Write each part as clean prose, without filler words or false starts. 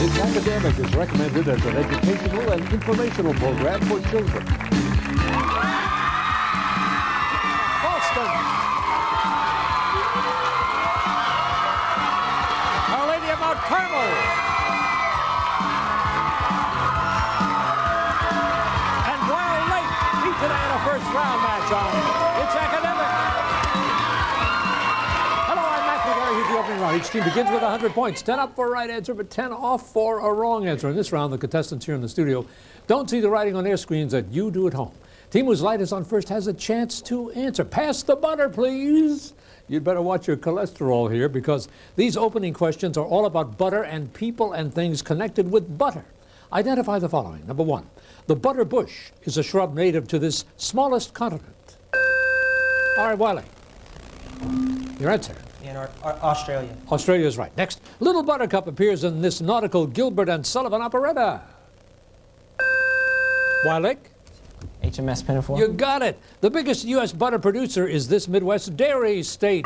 It's Academic is recommended as an educational and informational program for children. Fallston. Our Lady of Mount Carmel. And Wilde beat today in a first-round match on It's Academic. Here's the opening round. Each team begins with 100 points. 10 up for a right answer, but 10 off for a wrong answer. In this round, the contestants here in the studio don't see the writing on their screens that you do at home. Team whose light is on first has a chance to answer. Pass the butter, please. You'd better watch your cholesterol here, because these opening questions are all about butter and people and things connected with butter. Identify the following. Number one, the butter bush is a shrub native to this smallest continent. All right, Wiley. Your answer. In Australia. Australia is right. Next, Little Buttercup appears in this nautical Gilbert and Sullivan operetta. Wiley? HMS Pinafore. You got it. The biggest U.S. butter producer is this Midwest dairy state.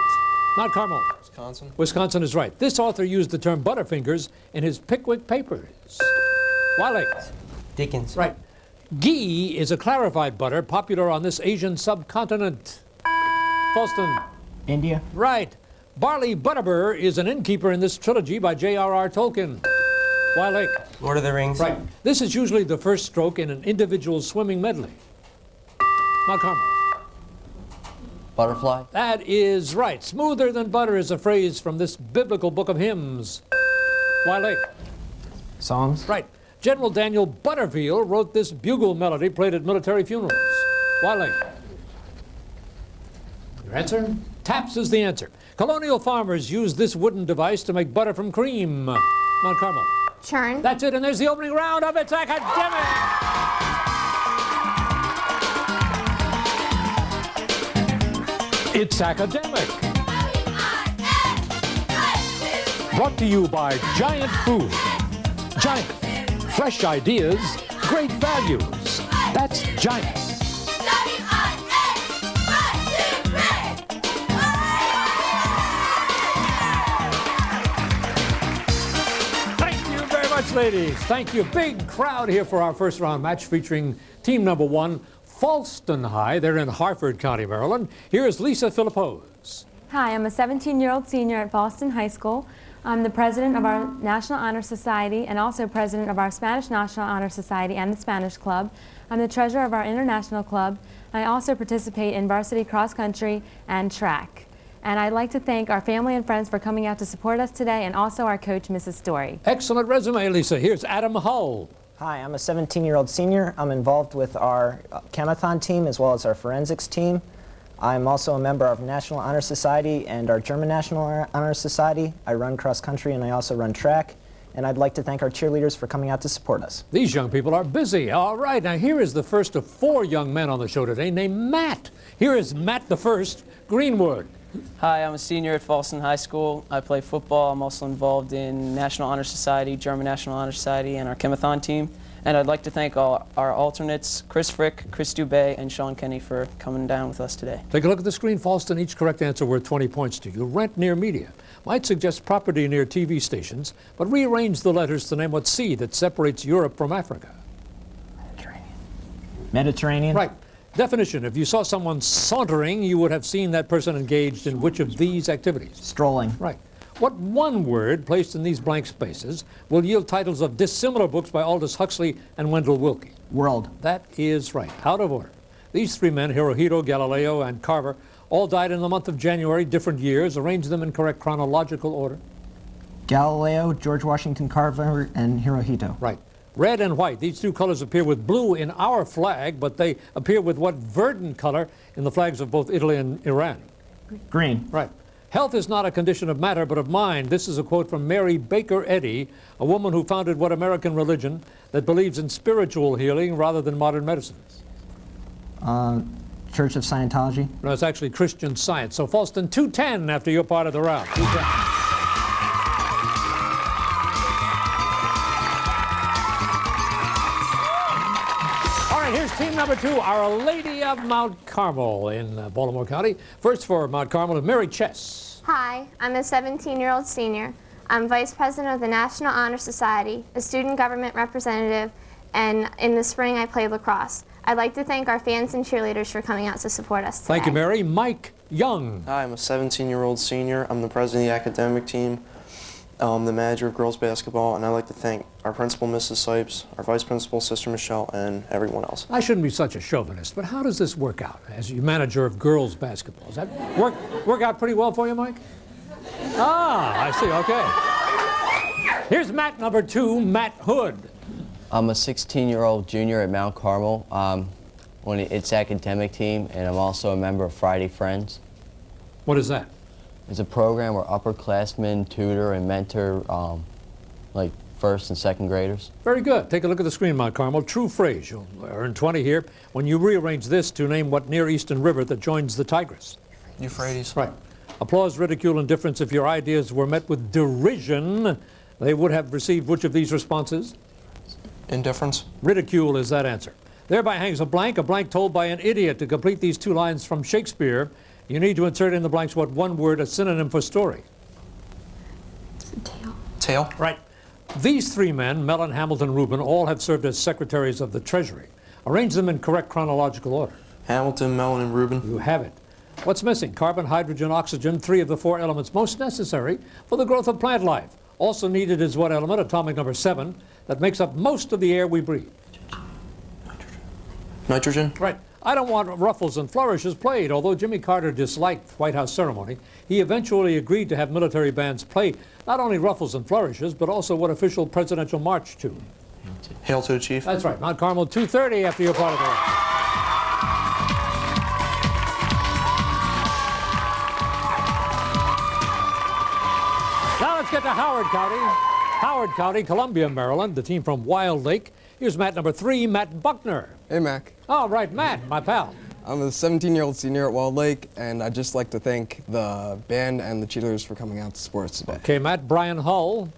Mount Carmel. Wisconsin. Wisconsin is right. This author used the term Butterfingers in his Pickwick Papers. Wiley? Dickens. Right. Ghee is a clarified butter popular on this Asian subcontinent. Fallston. India. Right. Barley Butterbur is an innkeeper in this trilogy by J.R.R. Tolkien. Wiley. Lord of the Rings. Right. This is usually the first stroke in an individual swimming medley. Mount Carmel. Butterfly. That is right. Smoother than butter is a phrase from this biblical book of hymns. Wiley. Psalms. Right. General Daniel Butterfield wrote this bugle melody played at military funerals. Wiley. Your answer? Taps is the answer. Colonial farmers used this wooden device to make butter from cream. Mount Carmel. Churn. That's it, and there's the opening round of It's Academic. It's Academic. Brought to you by Giant Food. Giant. Fresh ideas, great values. That's Giant. Ladies, thank you. Big crowd here for our first round match featuring team number one, Fallston High. They're in Harford County, Maryland. Here's Lisa Philippos. Hi, I'm a 17-year-old senior at Fallston High School. I'm the president of our National Honor Society and also president of our Spanish National Honor Society and the Spanish Club. I'm the treasurer of our International Club. I also participate in varsity cross country and track. And I'd like to thank our family and friends for coming out to support us today, and also our coach, Mrs. Story. Excellent resume, Lisa. Here's Adam Hull. Hi, I'm a 17-year-old senior. I'm involved with our chemathon team as well as our forensics team. I'm also a member of National Honor Society and our German National Honor Society. I run cross country and I also run track. And I'd like to thank our cheerleaders for coming out to support us. These young people are busy. All right, now here is the first of 4 young men on the show today named Matt. Here is Matt the First, Greenwood. Hi, I'm a senior at Fallston High School. I play football. I'm also involved in National Honor Society, German National Honor Society, and our chemathon team. And I'd like to thank all our alternates, Chris Frick, Chris Dubé, and Sean Kenny for coming down with us today. Take a look at the screen, Fallston. Each correct answer worth 20 points to you. Rent near media. Might suggest property near TV stations, but rearrange the letters to name what sea that separates Europe from Africa. Mediterranean. Right. Definition, if you saw someone sauntering, you would have seen that person engaged in which of these activities? Strolling. Right. What one word placed in these blank spaces will yield titles of dissimilar books by Aldous Huxley and Wendell Willkie? World. That is right. Out of order. These 3 men, Hirohito, Galileo, and Carver, all died in the month of January, different years. Arrange them in correct chronological order. Galileo, George Washington Carver, and Hirohito. Right. Red and white. These 2 colors appear with blue in our flag, but they appear with what verdant color in the flags of both Italy and Iran? Green. Right. Health is not a condition of matter, but of mind. This is a quote from Mary Baker Eddy, a woman who founded what American religion that believes in spiritual healing rather than modern medicines? Church of Scientology. No, it's actually Christian Science. So Fallston, 210 after your part of the round. 210. Here's team number 2, Our Lady of Mount Carmel in Baltimore County. First for Mount Carmel is Mary Chess. Hi, I'm a 17-year-old senior. I'm Vice President of the National Honor Society, a student government representative, and in the spring I played lacrosse. I'd like to thank our fans and cheerleaders for coming out to support us today. Thank you, Mary. Mike Young. Hi, I'm a 17-year-old senior. I'm the president of the academic team, the manager of girls basketball, and I'd like to thank our principal, Mrs. Sipes, our vice principal, Sister Michelle, and everyone else. I shouldn't be such a chauvinist, but how does this work out as your manager of girls basketball? Does that work out pretty well for you, Mike? Ah, I see, okay. Here's Matt number 2, Matt Hood. I'm a 16-year-old junior at Mount Carmel on its academic team, and I'm also a member of Friday Friends. What is that? It's a program where upperclassmen tutor and mentor like first and second graders. Very good. Take a look at the screen, Mount Carmel. True phrase. You'll earn 20 here when you rearrange this to name what Near Eastern river that joins the Tigris. Euphrates. Right. Applause, ridicule, indifference. If your ideas were met with derision, they would have received which of these responses? Indifference. Ridicule is that answer. Thereby hangs a blank told by an idiot. To complete these 2 lines from Shakespeare, you need to insert in the blanks what one word, a synonym for story. Tail. Tail. Right. These 3 men, Mellon, Hamilton, Rubin, all have served as secretaries of the Treasury. Arrange them in correct chronological order. Hamilton, Mellon, and Rubin. You have it. What's missing? Carbon, hydrogen, oxygen, 3 of the 4 elements most necessary for the growth of plant life. Also needed is what element, atomic number 7, that makes up most of the air we breathe? Nitrogen. Right. I don't want ruffles and flourishes played. Although Jimmy Carter disliked White House ceremony, he eventually agreed to have military bands play not only ruffles and flourishes, but also what official presidential march to? Hail to the Chief. That's right. Mount Carmel, 2:30 after you're part of the race. Now let's get to Howard County. Howard County, Columbia, Maryland, the team from Wilde Lake. Here's Matt number 3, Matt Buckner. Hey, Mac. All right, Matt, my pal. I'm a 17-year-old senior at Wilde Lake, and I'd just like to thank the band and the cheerleaders for coming out to support us today. Okay, Matt, Brian Hull.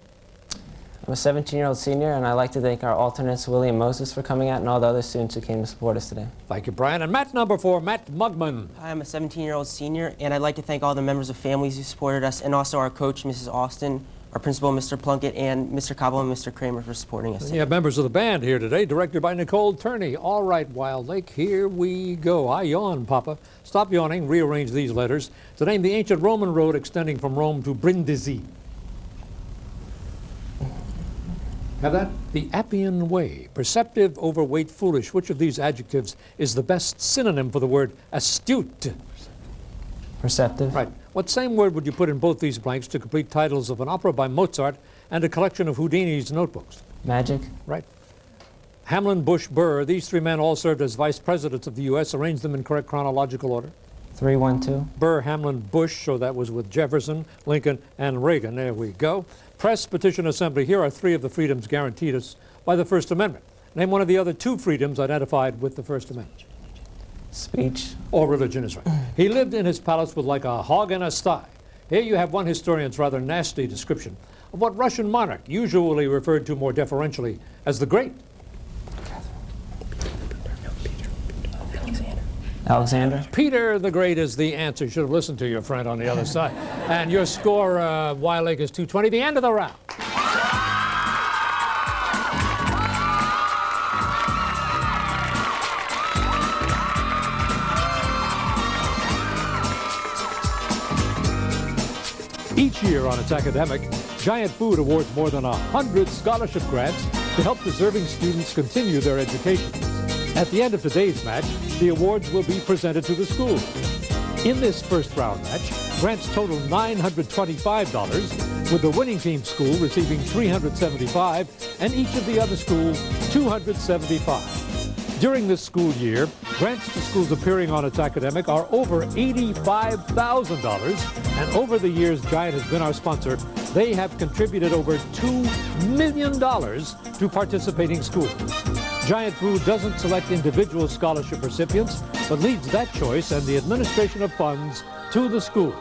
I'm a 17-year-old senior, and I'd like to thank our alternates, William Moses, for coming out, and all the other students who came to support us today. Thank you, Brian. And Matt number 4, Matt Mugman. Hi, I'm a 17-year-old senior, and I'd like to thank all the members of families who supported us, and also our coach, Mrs. Austin, our principal, Mr. Plunkett, and Mr. Cobble and Mr. Kramer for supporting us. You have members of the band here today, directed by Nicole Turney. All right, Wilde Lake, here we go. I yawn, Papa. Stop yawning, rearrange these letters to name the ancient Roman road extending from Rome to Brindisi. Have that? The Appian Way. Perceptive, overweight, foolish. Which of these adjectives is the best synonym for the word astute? Perceptive. Right. What same word would you put in both these blanks to complete titles of an opera by Mozart and a collection of Houdini's notebooks? Magic. Right. Hamlin, Bush, Burr, these 3 men all served as vice presidents of the U.S. Arrange them in correct chronological order. 3, 1, 2. Burr, Hamlin, Bush, so that was with Jefferson, Lincoln, and Reagan. There we go. Press, petition, assembly. Here are 3 of the freedoms guaranteed us by the First Amendment. Name one of the other 2 freedoms identified with the First Amendment. Speech. Or religion is right. He lived in his palace with like a hog and a sty. Here you have one historian's rather nasty description of what Russian monarch, usually referred to more deferentially as the Great. Alexander. Peter the Great is the answer. You should have listened to your friend on the other side. And your score, Wilde Lake, is 220. The end of the round. Each year on its academic, Giant Food awards more than 100 scholarship grants to help deserving students continue their education. At the end of today's match, the awards will be presented to the schools. In this first round match, grants total $925, with the winning team school receiving $375 and each of the other schools $275. During this school year, grants to schools appearing on its academic are over $85,000, and over the years Giant has been our sponsor, they have contributed over $2 million to participating schools. Giant Food doesn't select individual scholarship recipients, but leaves that choice and the administration of funds to the school.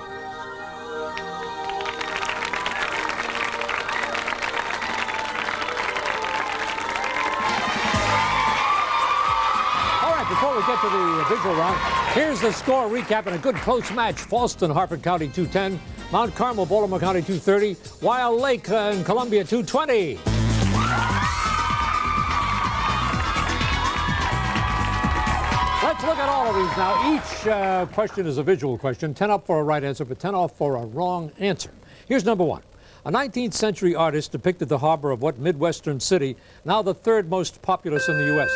Before we get to the visual round, here's the score recap in a good close match. Fallston, Harford County 210, Mount Carmel, Baltimore County 230. Wilde Lake in Columbia 220. Let's look at all of these now. Each question is a visual question. 10 up for a right answer, but 10 off for a wrong answer. Here's number one. A 19th century artist depicted the harbor of what Midwestern city, now the third most populous in the U.S.?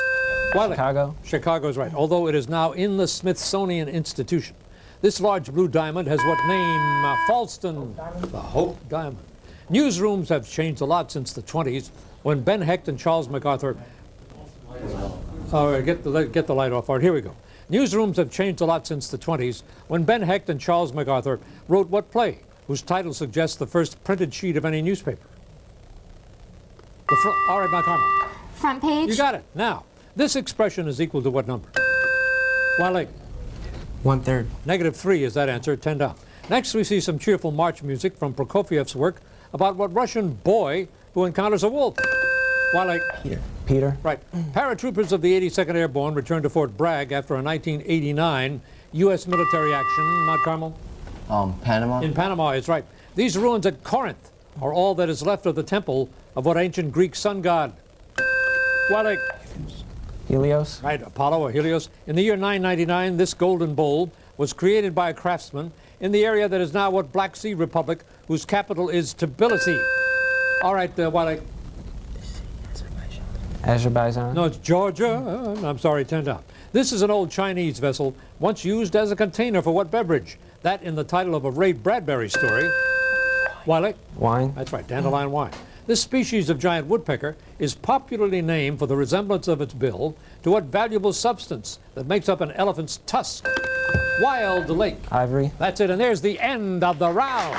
Wilde. Chicago. Chicago is right, although it is now in the Smithsonian Institution. This large blue diamond has what name? Fallston. The Hope Diamond. Newsrooms have changed a lot since the 20s when Ben Hecht and Charles MacArthur... All right, get the light off. All right, here we go. Newsrooms have changed a lot since the 20s when Ben Hecht and Charles MacArthur wrote what play, whose title suggests the first printed sheet of any newspaper? All right, Mount Carmel. Front page. You got it. Now, this expression is equal to what number? Wilde. 1/3. -3 is that answer, 10 down. Next, we see some cheerful march music from Prokofiev's work about what Russian boy who encounters a wolf? Wilde. Peter. Right. Paratroopers of the 82nd Airborne returned to Fort Bragg after a 1989 U.S. military action. Mount Carmel? Panama. In Panama, it's right. These ruins at Corinth are all that is left of the temple of what ancient Greek sun god? Wilde. Helios. Right, Apollo or Helios. In the year 999, this golden bowl was created by a craftsman in the area that is now what Black Sea Republic, whose capital is Tbilisi. All right, Wilde. Azerbaijan. No, it's Georgia. I'm sorry, 10 down. This is an old Chinese vessel, once used as a container for what beverage? That in the title of a Ray Bradbury story. Wilde. Wine. That's right, dandelion wine. This species of giant woodpecker is popularly named for the resemblance of its bill to what valuable substance that makes up an elephant's tusk? Wilde Lake. Ivory. That's it, and there's the end of the round.